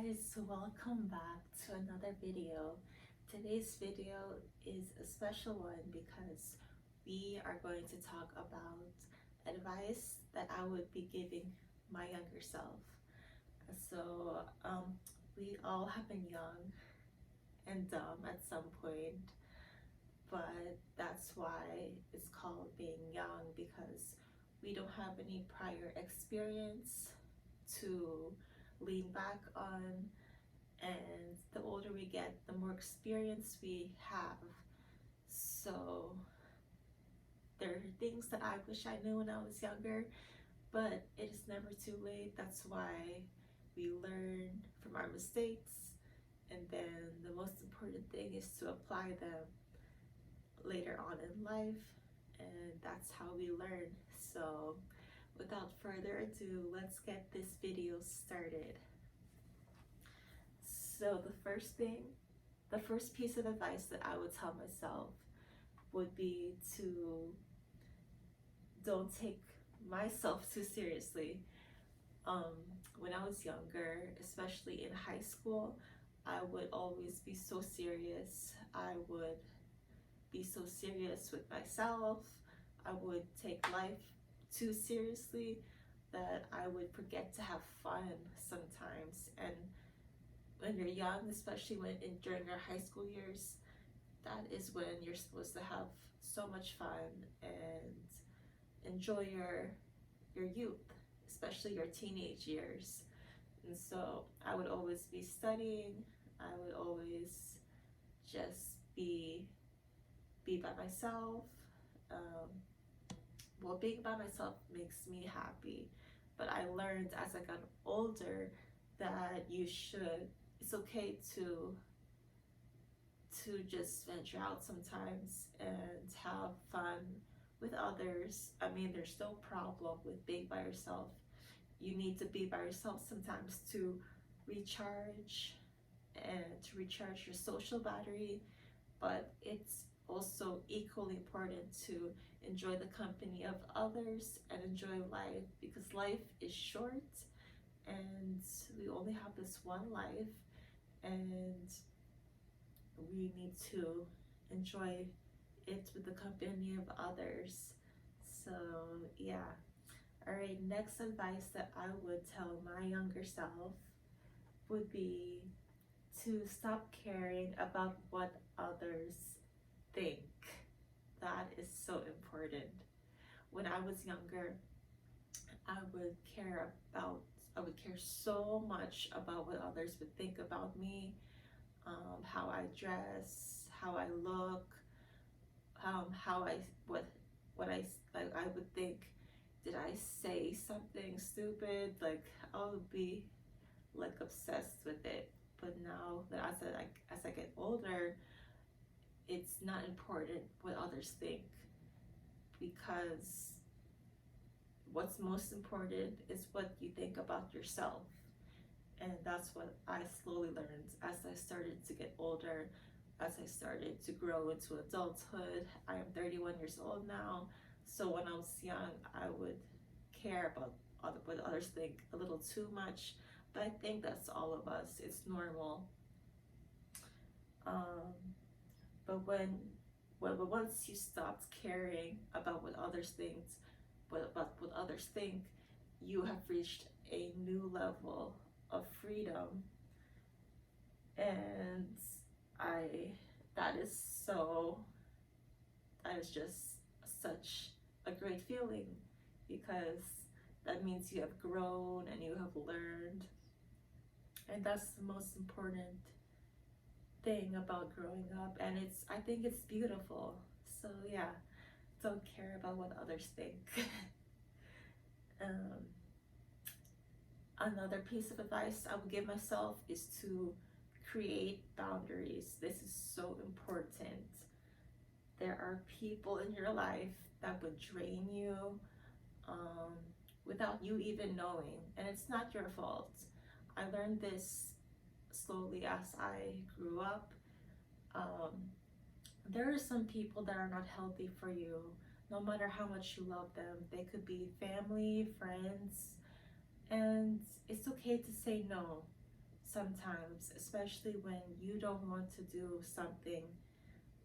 guys, welcome back to another video. Today's video is a special one because we are going to talk about advice that I would be giving my younger self. So, we all have been young and dumb at some point, but that's why it's called being young, because we don't have any prior experience to lean back on, and the older we get, the more experience we have. So there are things that I wish I knew when I was younger, but it is never too late. That's why we learn from our mistakes, and then the most important thing is to apply them later on in life, and that's how we learn. So without further ado, let's get this video started. So the first piece of advice that I would tell myself would be to don't take myself too seriously. When I was younger, especially in high school, I would always be so serious. I would be so serious with myself. I would take life too seriously that I would forget to have fun sometimes. And when you're young, especially during your high school years, that is when you're supposed to have so much fun and enjoy your youth, especially your teenage years. And so I would always be studying. I would always just be by myself. Being by myself makes me happy, but I learned as I got older that it's okay to just venture out sometimes and have fun with others. I mean, there's no problem with being by yourself. You need to be by yourself sometimes to recharge your social battery, but it's also equally important to enjoy the company of others and enjoy life, because life is short and we only have this one life, and we need to enjoy it with the company of others. So yeah. All right, next advice that I would tell my younger self would be to stop caring about what others think. That is so important. When I was younger, I would care so much about what others would think about me, how I dress, how I look, how I what I like. I would think, did I say something stupid? Like, I would be like obsessed with it. But now that as I get older, it's not important what others think, because what's most important is what you think about yourself. And that's what I slowly learned as I started to get older, as I started to grow into adulthood. I am 31 years old now, so when I was young, I would care about what others think a little too much, but I think that's all of us. It's normal. But once you stopped caring about what others think, you have reached a new level of freedom, and that is just such a great feeling, because that means you have grown and you have learned, and that's the most important thing about growing up, and I think it's beautiful. So yeah, don't care about what others think. Another piece of advice I would give myself is to create boundaries. This is so important. There are people in your life that would drain you, without you even knowing, and it's not your fault. I learned this slowly as I grew up. There are some people that are not healthy for you, no matter how much you love them. They could be family, friends, and it's okay to say no. sometimes, especially when you don't want to do something.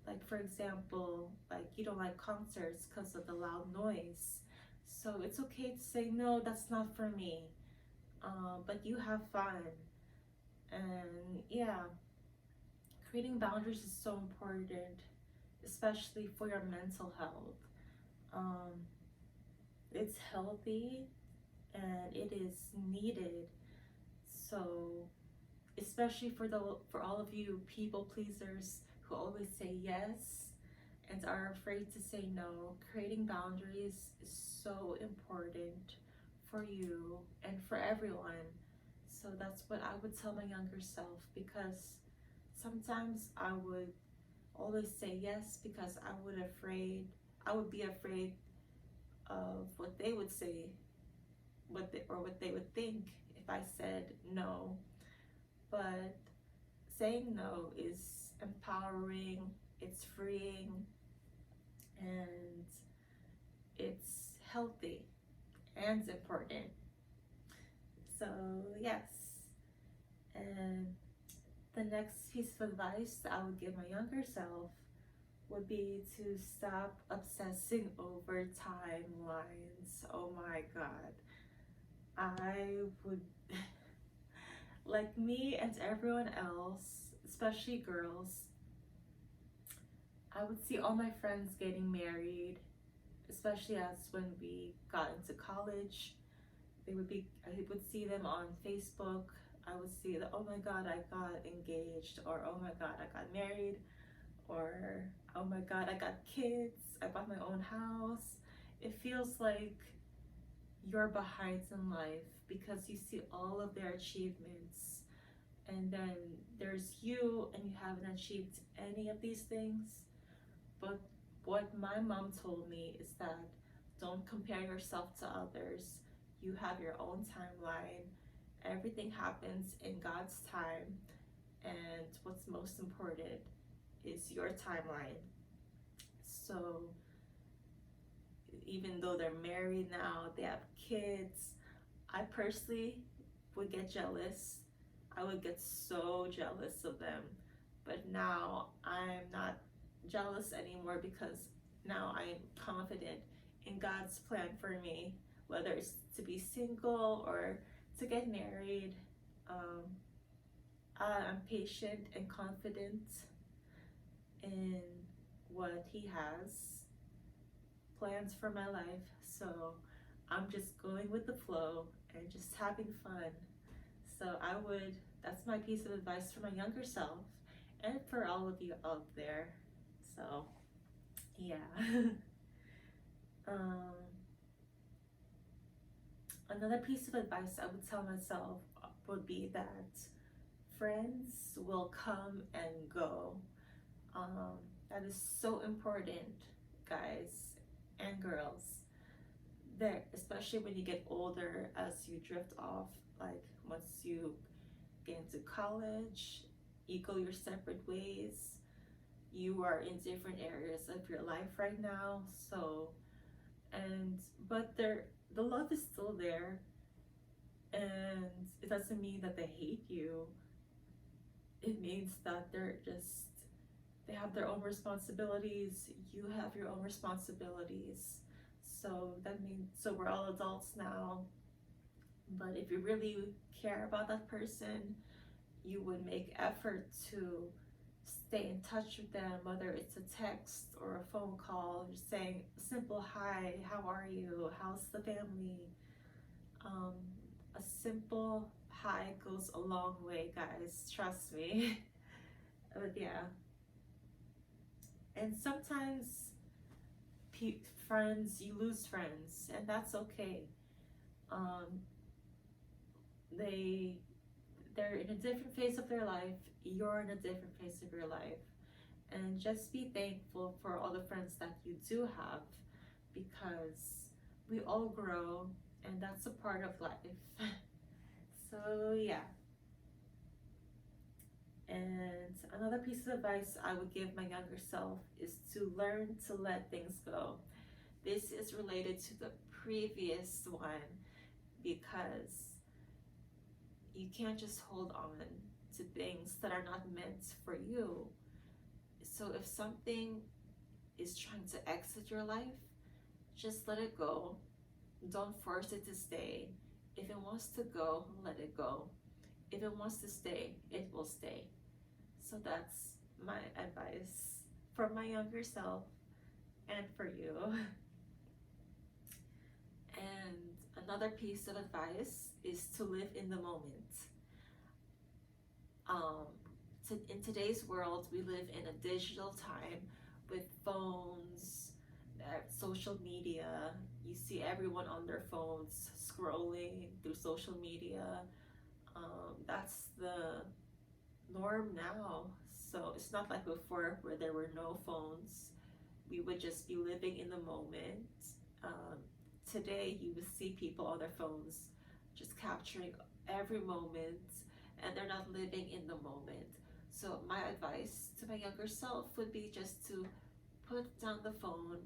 Like, for example, like you don't like concerts because of the loud noise. So it's okay to say, no, that's not for me. But you have fun. And yeah, creating boundaries is so important, especially for your mental health. Um, it's healthy and it is needed. So, especially for all of you people pleasers who always say yes and are afraid to say no, creating boundaries is so important for you and for everyone. So that's what I would tell my younger self, because sometimes I would always say yes because I would be afraid of what they would say, what they would think if I said no. But saying no is empowering, it's freeing, and it's healthy and important. So, yes. And the next piece of advice that I would give my younger self would be to stop obsessing over timelines. Oh my God. I would, like me and everyone else, especially girls, I would see all my friends getting married, especially as when we got into college. I would see them on Facebook. I would see that, oh my God, I got engaged, or oh my God, I got married, or oh my God, I got kids, I bought my own house. It feels like you're behind in life because you see all of their achievements, and then there's you and you haven't achieved any of these things. But what my mom told me is that don't compare yourself to others. You have your own timeline. Everything happens in God's time. And what's most important is your timeline. So even though they're married now, they have kids, I personally would get jealous. I would get so jealous of them. But now I'm not jealous anymore because now I'm confident in God's plan for me, whether it's to be single or to get married. Um, I'm patient and confident in what He has plans for my life. So I'm just going with the flow and just having fun. So that's my piece of advice for my younger self and for all of you out there. So, yeah. um, Another piece of advice I would tell myself would be that friends will come and go. That is so important, guys and girls. There, especially when you get older, as you drift off, like once you get into college, you go your separate ways. You are in different areas of your life right now. So, but the love is still there, and it doesn't mean that they hate you. It means that they have their own responsibilities. You have your own responsibilities. So we're all adults now. But if you really care about that person, you would make effort to stay in touch with them, whether it's a text or a phone call, just saying a simple hi, how are you, how's the family. A simple hi goes a long way, guys, trust me. But yeah, and sometimes friends, you lose friends, and that's okay. um, they they're in a different phase of their life, you're in a different phase of your life, and just be thankful for all the friends that you do have, because we all grow and that's a part of life. So yeah. And another piece of advice I would give my younger self is to learn to let things go. This is related to the previous one, because you can't just hold on to things that are not meant for you. So if something is trying to exit your life, just let it go. Don't force it to stay. If it wants to go, let it go. If it wants to stay, it will stay. So that's my advice for my younger self and for you. And another piece of advice is to live in the moment. In today's world, we live in a digital time with phones, social media. You see everyone on their phones scrolling through social media. That's the norm now. So it's not like before where there were no phones. We would just be living in the moment. Um, Today, you would see people on their phones just capturing every moment, and they're not living in the moment. So my advice to my younger self would be just to put down the phone,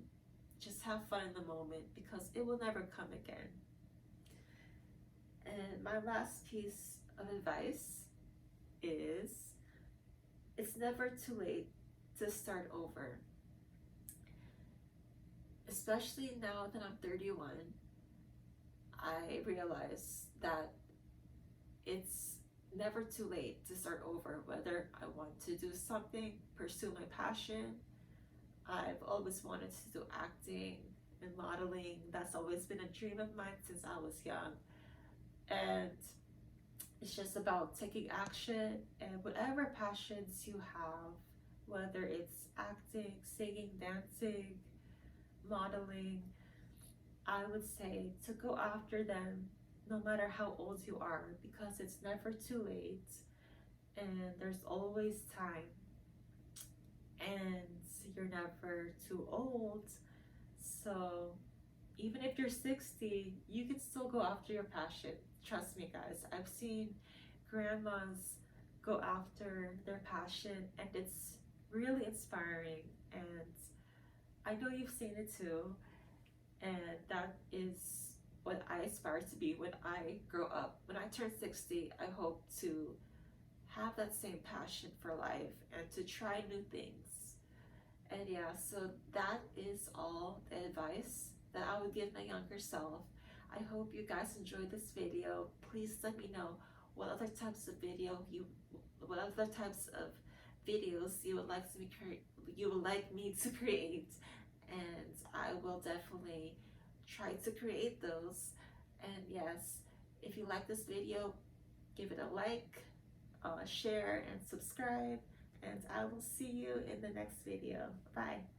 just have fun in the moment, because it will never come again. And my last piece of advice is it's never too late to start over. Especially now that I'm 31, I realize that it's never too late to start over. Whether I want to do something, pursue my passion. I've always wanted to do acting and modeling. That's always been a dream of mine since I was young. And it's just about taking action, and whatever passions you have, whether it's acting, singing, dancing, modeling, I would say to go after them no matter how old you are, because it's never too late and there's always time, and you're never too old. So even if you're 60, you can still go after your passion. Trust me, guys. I've seen grandmas go after their passion, and it's really inspiring. And I know you've seen it too. And that is what I aspire to be when I grow up. When I turn 60, I hope to have that same passion for life and to try new things. And yeah, so that is all the advice that I would give my younger self. I hope you guys enjoyed this video. Please let me know what other types of what other types of videos you would like me to create, and I will definitely try to create those. And yes, if you like this video, give it a like, share, and subscribe, and I will see you in the next video. Bye.